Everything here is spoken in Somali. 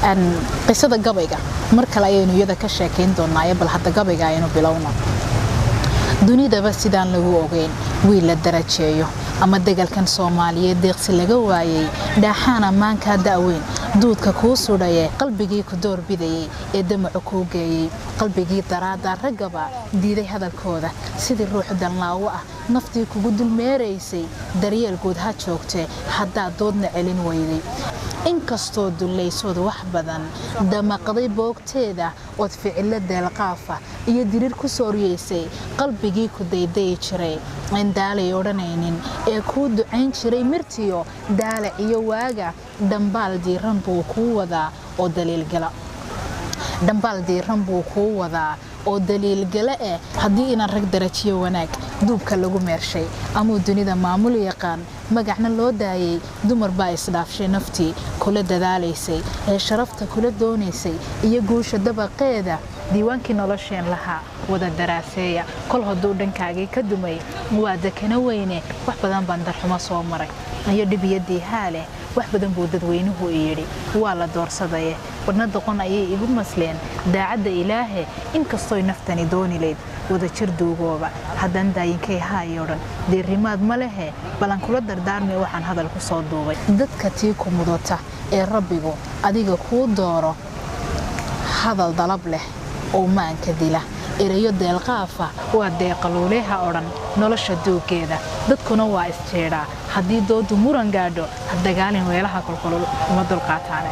أن قصة قبيقة مركلا ayaynu iyada ka sheekeyn doonaa bal hadda gabayga aynu bilowno dunida bas sidaan lagu ogeyn wiil la darajeeyo ama degalkan Soomaaliyeed deeqsi laga waayay dhaaxana maanka daaweyn duudka ku sudhaye qalbigii ku door bidayay ee damac ku geeyay qalbigii daraada ragaba diiday hadalkooda sidii ruux danlaawo ah naftii kugu dulmeereysay daryeel guud ha joogtay hadda doodna celin weyday inkastoo duleysooda wax badan damaqday boogteeda oo ficilada deelqaafa iyo dirir ku soo riyeysay qalbigii ku dayday jiray indaalay oranaynin ee ku ducayn jiray mirtiyo daalac iyo waaga dambaal diiran buu ku wadaa oo daliil gala dambaal diiran buu ku wadaa oo daliil gala hadii in rag darajiyo wanaag duubka lagu meershay ama dunida maamul yaqaan magacna loo daayay dumar baa isdhaafshay naftii kula dadaalaysay ee sharafta kula doonaysay iyo guusha dabaqeeda diiwaankii nolosheen lahaa wada daraaseeya kol haduu dhankaagii ka dumay waa dakana weyne wax badan baan darxuma soo maray iyo dhibiyadii haale wax badan buu dadweynuhu yiri waa la doorsaday wadna doqon ayay igu masleen daacada ilaahay inkastoo naftani doonileed wada jir duugooba hadan daayinkay haayoran deerimaad ma lehe balan kula dardaarmay waxaan hadal ku soo duubay dadka tii ku mudata ee rabbigu adiga ku dooro hadal dalab leh oo maanka dila erayo deelqaafa waa deeqaluuleha oran nolosha duugeeda dadkuna waa isjeeraa hadii doodu muran gaadho dagaalin weelaha kulkulul uma dulqaataan